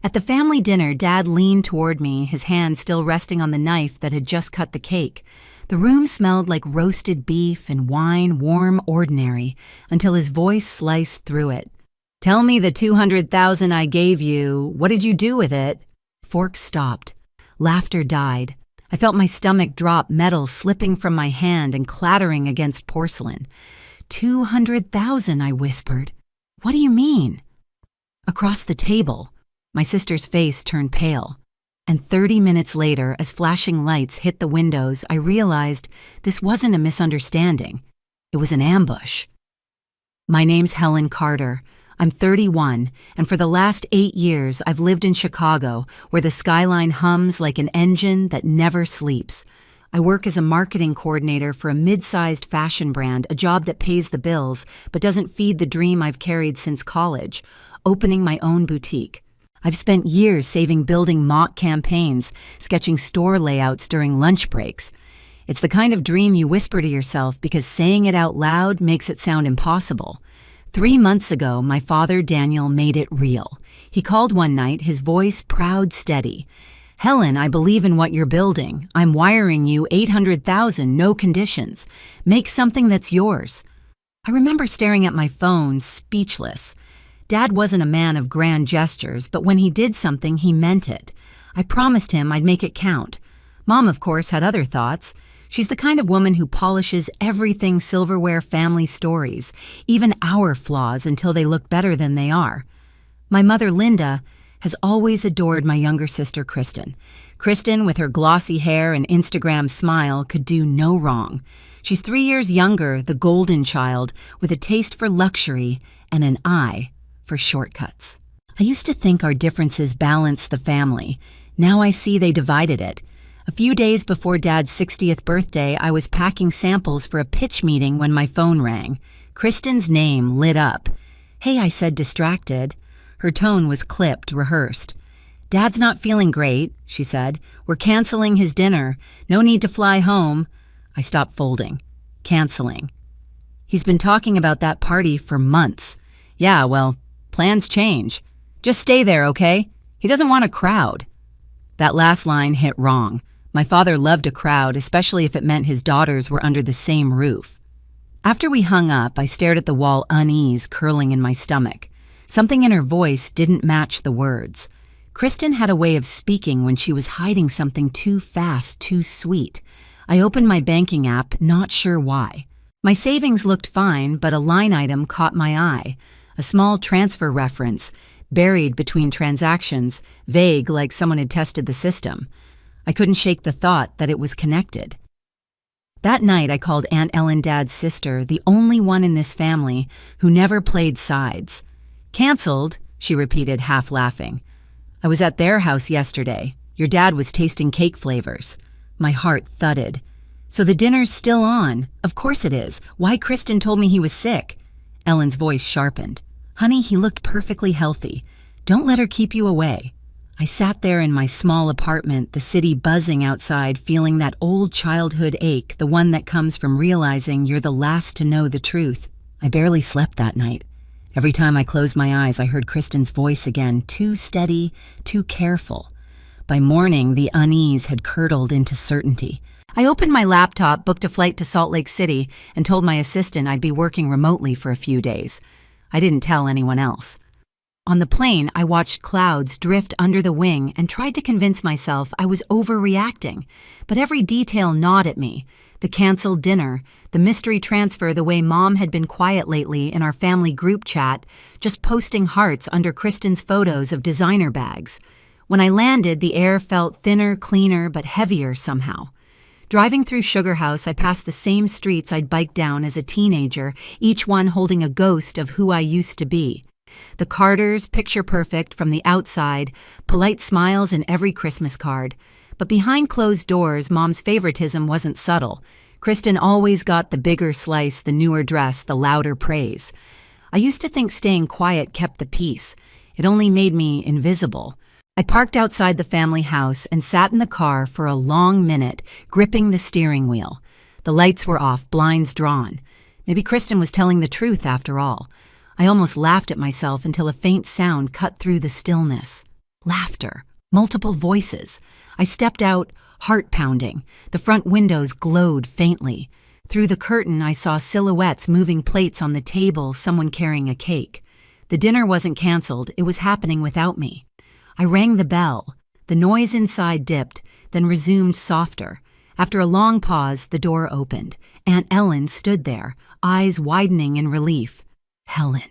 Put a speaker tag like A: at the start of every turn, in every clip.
A: At the family dinner, Dad leaned toward me, his hand still resting on the knife that had just cut the cake. The room smelled like roasted beef and wine, warm, ordinary, until his voice sliced through it. "Tell me the 200,000 I gave you. What did you do with it?" Forks stopped. Laughter died. I felt my stomach drop, metal slipping from my hand and clattering against porcelain. 200,000, I whispered. "What do you mean?" Across the table, my sister's face turned pale. And 30 minutes later, as flashing lights hit the windows, I realized this wasn't a misunderstanding. It was an ambush. My name's Helen Carter. I'm 31, and for the last 8 years, I've lived in Chicago, where the skyline hums like an engine that never sleeps. I work as a marketing coordinator for a mid-sized fashion brand, a job that pays the bills, but doesn't feed the dream I've carried since college, opening my own boutique. I've spent years saving building mock campaigns, sketching store layouts during lunch breaks. It's the kind of dream you whisper to yourself because saying it out loud makes it sound impossible. 3 months ago, my father, Daniel, made it real. He called one night, his voice proud, steady. "Helen, I believe in what you're building. I'm wiring you 800,000, no conditions. Make something that's yours." I remember staring at my phone, speechless. Dad wasn't a man of grand gestures, but when he did something, he meant it. I promised him I'd make it count. Mom, of course, had other thoughts. She's the kind of woman who polishes everything silverware family stories, even our flaws, until they look better than they are. My mother, Linda, has always adored my younger sister, Kristen. Kristen, with her glossy hair and Instagram smile, could do no wrong. She's 3 years younger, the golden child, with a taste for luxury and an eye for shortcuts. I used to think our differences balanced the family. Now I see they divided it. A few days before Dad's 60th birthday, I was packing samples for a pitch meeting when my phone rang. Kristen's name lit up. "Hey," I said, distracted. Her tone was clipped, rehearsed. "Dad's not feeling great," she said. "We're canceling his dinner. No need to fly home." I stopped folding. Canceling. He's been talking about that party for months. "Yeah, well, plans change. Just stay there, okay? He doesn't want a crowd." That last line hit wrong. My father loved a crowd, especially if it meant his daughters were under the same roof. After we hung up, I stared at the wall, unease curling in my stomach. Something in her voice didn't match the words. Kristen had a way of speaking when she was hiding something too fast, too sweet. I opened my banking app, not sure why. My savings looked fine, but a line item caught my eye. A small transfer reference, buried between transactions, vague like someone had tested the system. I couldn't shake the thought that it was connected. That night I called Aunt Ellen, Dad's sister, the only one in this family who never played sides. "Canceled," she repeated, half laughing. "I was at their house yesterday. Your dad was tasting cake flavors." My heart thudded. "So the dinner's still on?" "Of course it is. Why, Kristen told me he was sick." Ellen's voice sharpened. "Honey, he looked perfectly healthy. Don't let her keep you away." I sat there in my small apartment, the city buzzing outside, feeling that old childhood ache, the one that comes from realizing you're the last to know the truth. I barely slept that night. Every time I closed my eyes, I heard Kristen's voice again, too steady, too careful. By morning, the unease had curdled into certainty. I opened my laptop, booked a flight to Salt Lake City, and told my assistant I'd be working remotely for a few days. I didn't tell anyone else. On the plane, I watched clouds drift under the wing and tried to convince myself I was overreacting. But every detail gnawed at me. The canceled dinner, the mystery transfer the way Mom had been quiet lately in our family group chat, just posting hearts under Kristen's photos of designer bags. When I landed, the air felt thinner, cleaner, but heavier somehow. Driving through Sugar House, I passed the same streets I'd biked down as a teenager, each one holding a ghost of who I used to be. The Carters, picture perfect from the outside, polite smiles in every Christmas card. But behind closed doors, Mom's favoritism wasn't subtle. Kristen always got the bigger slice, the newer dress, the louder praise. I used to think staying quiet kept the peace. It only made me invisible. I parked outside the family house and sat in the car for a long minute, gripping the steering wheel. The lights were off, blinds drawn. Maybe Kristen was telling the truth after all. I almost laughed at myself until a faint sound cut through the stillness. Laughter. Multiple voices. I stepped out, heart pounding. The front windows glowed faintly. Through the curtain, I saw silhouettes moving plates on the table, someone carrying a cake. The dinner wasn't canceled, it was happening without me. I rang the bell. The noise inside dipped, then resumed softer. After a long pause, the door opened. Aunt Ellen stood there, eyes widening in relief. Helen.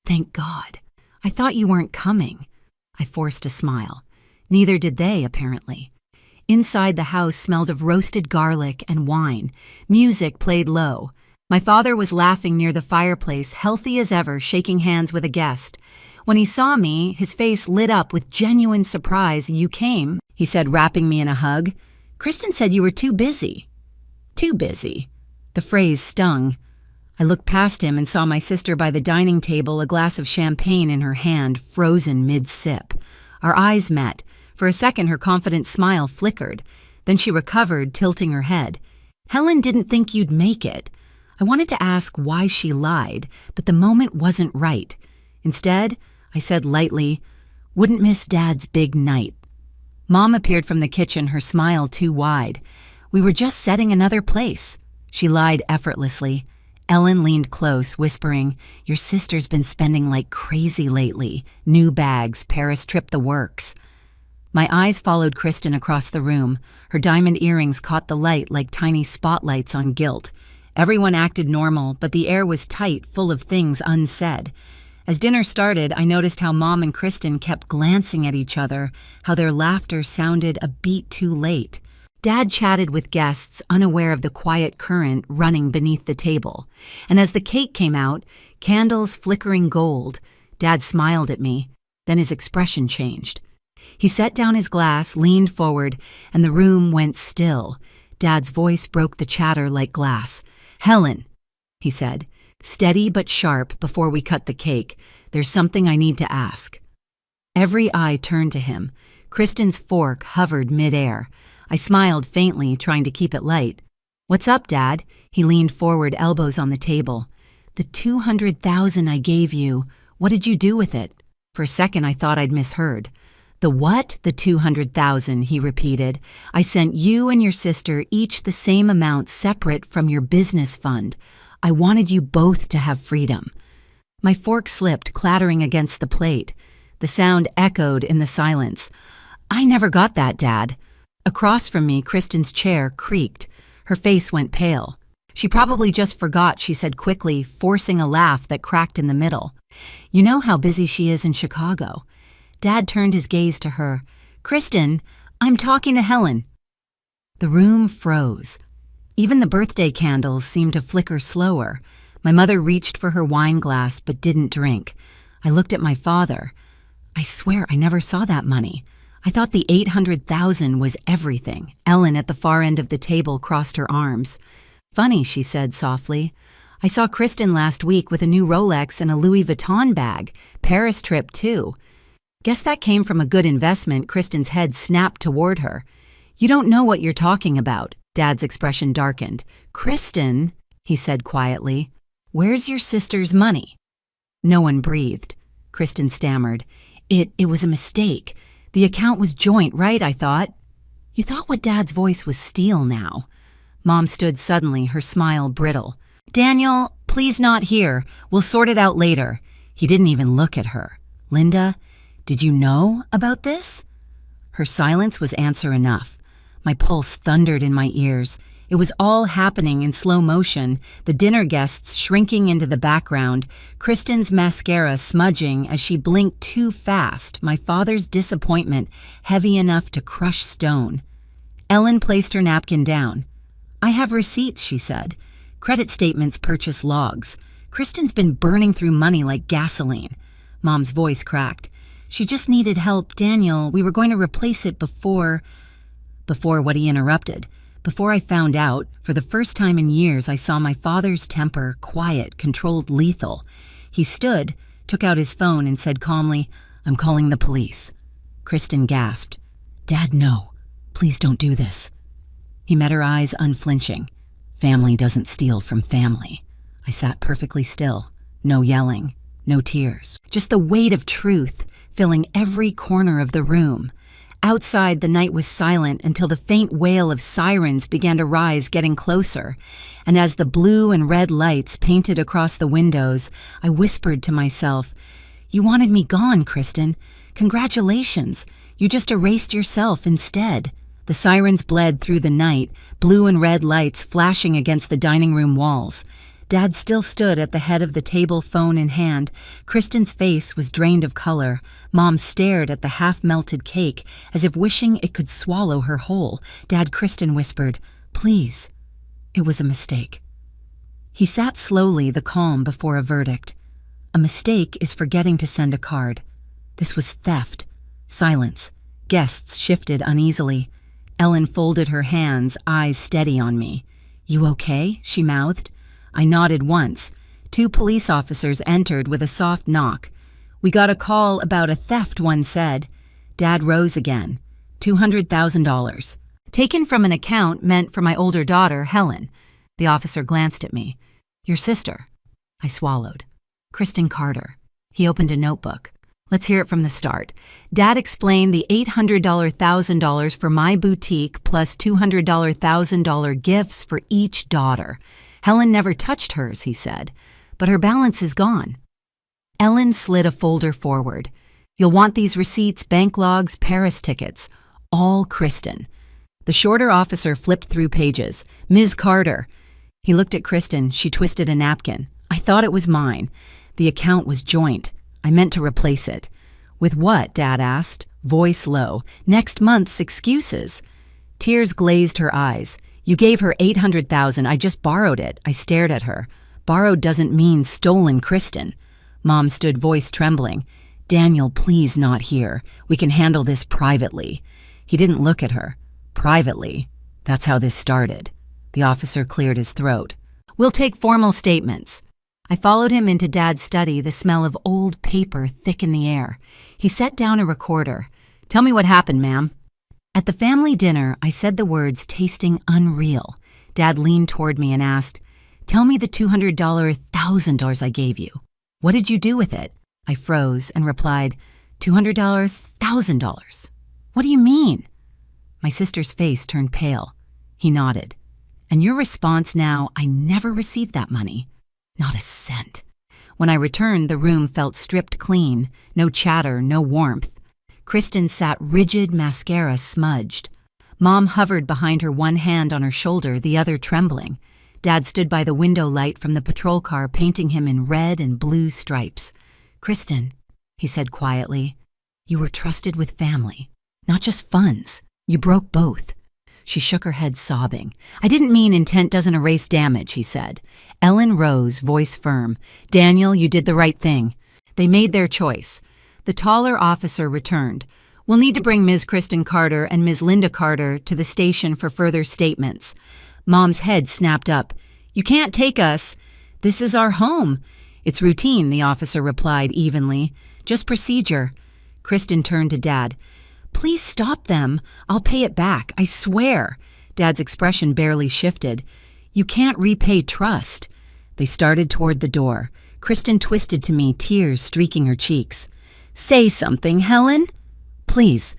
A: Thank God. I thought you weren't coming. I forced a smile. Neither did they, apparently. Inside the house smelled of roasted garlic and wine. Music played low. My father was laughing near the fireplace, healthy as ever, shaking hands with a guest. When he saw me, his face lit up with genuine surprise. You came, he said, wrapping me in a hug. Kristen said you were too busy. Too busy. The phrase stung. I looked past him and saw my sister by the dining table, a glass of champagne in her hand, frozen mid-sip. Our eyes met. For a second, her confident smile flickered. Then she recovered, tilting her head. Helen didn't think you'd make it. I wanted to ask why she lied, but the moment wasn't right. Instead, I said lightly, wouldn't miss Dad's big night. Mom appeared from the kitchen, her smile too wide. We were just setting another place. She lied effortlessly. Ellen leaned close, whispering, your sister's been spending like crazy lately. New bags, Paris trip, the works. My eyes followed Kristen across the room. Her diamond earrings caught the light like tiny spotlights on guilt. Everyone acted normal, but the air was tight, full of things unsaid. As dinner started, I noticed how Mom and Kristen kept glancing at each other, how their laughter sounded a beat too late. Dad chatted with guests, unaware of the quiet current running beneath the table. And as the cake came out, candles flickering gold, Dad smiled at me. Then his expression changed. He set down his glass, leaned forward, and the room went still. Dad's voice broke the chatter like glass. Helen, he said, steady but sharp before we cut the cake, there's something I need to ask. Every eye turned to him. Kristen's fork hovered midair. I smiled faintly, trying to keep it light. What's up, Dad? He leaned forward, elbows on the table. The $200,000 I gave you, what did you do with it? For a second, I thought I'd misheard. The what? The $200,000, he repeated. I sent you and your sister each the same amount separate from your business fund. I wanted you both to have freedom. My fork slipped, clattering against the plate. The sound echoed in the silence. I never got that, Dad. Across from me, Kristen's chair creaked. Her face went pale. She probably just forgot, she said quickly, forcing a laugh that cracked in the middle. You know how busy she is in Chicago. Dad turned his gaze to her. Kristen, I'm talking to Helen. The room froze. Even the birthday candles seemed to flicker slower. My mother reached for her wine glass but didn't drink. I looked at my father. I swear I never saw that money. I thought the $800,000 was everything. Ellen at the far end of the table crossed her arms. Funny, she said softly. I saw Kristen last week with a new Rolex and a Louis Vuitton bag. Paris trip, too. Guess that came from a good investment. Kristen's head snapped toward her. You don't know what you're talking about. Dad's expression darkened. Kristen, he said quietly, where's your sister's money? No one breathed. Kristen stammered. It was a mistake. The account was joint, right, I thought. You thought what Dad's voice was steel now. Mom stood suddenly, her smile brittle. Daniel, please not here. We'll sort it out later. He didn't even look at her. Linda, did you know about this? Her silence was answer enough. My pulse thundered in my ears. It was all happening in slow motion, the dinner guests shrinking into the background, Kristen's mascara smudging as she blinked too fast, my father's disappointment heavy enough to crush stone. Ellen placed her napkin down. I have receipts, she said. Credit statements, purchase logs. Kristen's been burning through money like gasoline. Mom's voice cracked. She just needed help. Daniel, we were going to replace it before what he interrupted. Before I found out, for the first time in years, I saw my father's temper, quiet, controlled, lethal. He stood, took out his phone, and said calmly, I'm calling the police. Kristen gasped. Dad, no. Please don't do this. He met her eyes unflinching. Family doesn't steal from family. I sat perfectly still. No yelling. No tears. Just the weight of truth, filling every corner of the room. Outside, the night was silent until the faint wail of sirens began to rise, getting closer. And as the blue and red lights painted across the windows, I whispered to myself, "You wanted me gone, Kristen. Congratulations. You just erased yourself instead." The sirens bled through the night, blue and red lights flashing against the dining room walls. Dad still stood at the head of the table, phone in hand. Kristen's face was drained of color. Mom stared at the half-melted cake, as if wishing it could swallow her whole. Dad, Kristen whispered, "Please." It was a mistake. He sat slowly, the calm before a verdict. A mistake is forgetting to send a card. This was theft. Silence. Guests shifted uneasily. Ellen folded her hands, eyes steady on me. "You okay?" she mouthed. I nodded once. 2 police officers entered with a soft knock. "We got a call about a theft," one said. Dad rose again. $200,000. Taken from an account meant for my older daughter, Helen. The officer glanced at me. "Your sister." I swallowed. "Kristen Carter." He opened a notebook. "Let's hear it from the start." Dad explained the $800,000 for my boutique plus $200,000 gifts for each daughter. Helen never touched hers, he said, but her balance is gone. Ellen slid a folder forward. "You'll want these receipts, bank logs, Paris tickets. All Kristen." The shorter officer flipped through pages. "Ms. Carter." He looked at Kristen. She twisted a napkin. "I thought it was mine. The account was joint. I meant to replace it." "With what?" Dad asked, voice low. "Next month's excuses." Tears glazed her eyes. "You gave her $800,000. I just borrowed it." I stared at her. "Borrowed doesn't mean stolen, Kristen." Mom stood, voice trembling. "Daniel, please not here. We can handle this privately." He didn't look at her. "Privately? That's how this started." The officer cleared his throat. "We'll take formal statements." I followed him into Dad's study, the smell of old paper thick in the air. He set down a recorder. "Tell me what happened, ma'am." At the family dinner, I said the words tasting unreal. Dad leaned toward me and asked, "Tell me the $200,000 I gave you. What did you do with it?" I froze and replied, $200,000. "What do you mean?" My sister's face turned pale. He nodded. "And your response now, I never received that money." Not a cent. When I returned, the room felt stripped clean. No chatter, no warmth. Kristen sat rigid, mascara smudged. Mom hovered behind her, one hand on her shoulder, the other trembling. Dad stood by the window light from the patrol car, painting him in red and blue stripes. "Kristen," he said quietly, "you were trusted with family, not just funds. You broke both." She shook her head, sobbing. "I didn't mean intent doesn't erase damage," he said. Ellen rose, voice firm. "Daniel, you did the right thing." They made their choice. The taller officer returned. "We'll need to bring Ms. Kristen Carter and Ms. Linda Carter to the station for further statements." Mom's head snapped up. "You can't take us." "This is our home." "It's routine," the officer replied evenly. "Just procedure." Kristen turned to Dad. "Please stop them. I'll pay it back, I swear." Dad's expression barely shifted. "You can't repay trust." They started toward the door. Kristen twisted to me, tears streaking her cheeks. "Say something, Helen." "Please."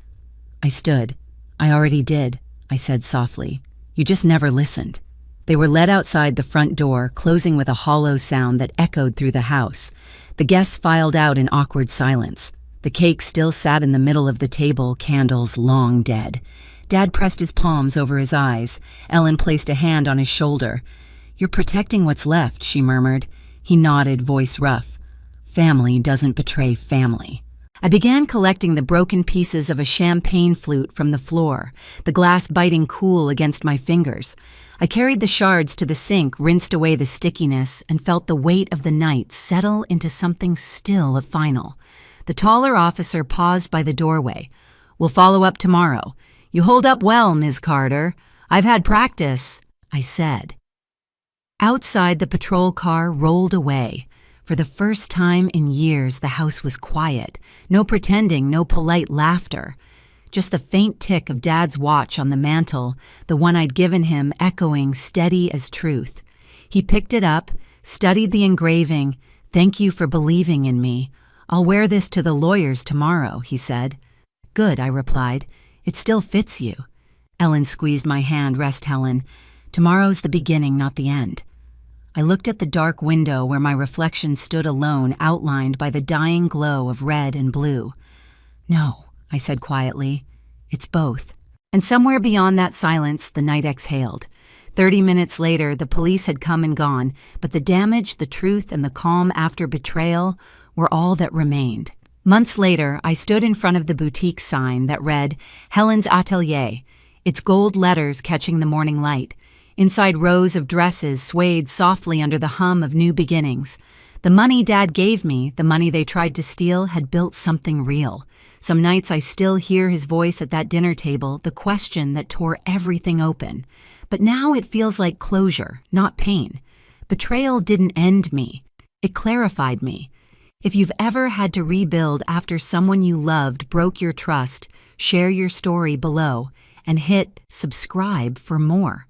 A: I stood. "I already did," I said softly. "You just never listened." They were led outside the front door, closing with a hollow sound that echoed through the house. The guests filed out in awkward silence. The cake still sat in the middle of the table, candles long dead. Dad pressed his palms over his eyes. Ellen placed a hand on his shoulder. "You're protecting what's left," she murmured. He nodded, voice rough. "Family doesn't betray family." I began collecting the broken pieces of a champagne flute from the floor, the glass biting cool against my fingers. I carried the shards to the sink, rinsed away the stickiness, and felt the weight of the night settle into something still a final. The taller officer paused by the doorway. "We'll follow up tomorrow. You hold up well, Ms. Carter. I've had practice," I said. Outside, the patrol car rolled away. For the first time in years, the house was quiet. No pretending, no polite laughter. Just the faint tick of Dad's watch on the mantel, the one I'd given him, echoing steady as truth. He picked it up, studied the engraving. "Thank you for believing in me." I'll wear this to the lawyers tomorrow, he said. Good, I replied. It still fits you. Ellen squeezed my hand. Rest, Helen. Tomorrow's the beginning, not the end. I looked at the dark window where my reflection stood alone, outlined by the dying glow of red and blue. No, I said quietly. It's both. And somewhere beyond that silence, the night exhaled. 30 minutes later, the police had come and gone, but the damage, the truth, and the calm after betrayal were all that remained. Months later, I stood in front of the boutique sign that read, Helen's Atelier, its gold letters catching the morning light. Inside, rows of dresses swayed softly under the hum of new beginnings. The money Dad gave me, the money they tried to steal, had built something real. Some nights I still hear his voice at that dinner table, the question that tore everything open. But now it feels like closure, not pain. Betrayal didn't end me. It clarified me. If you've ever had to rebuild after someone you loved broke your trust, share your story below and hit subscribe for more.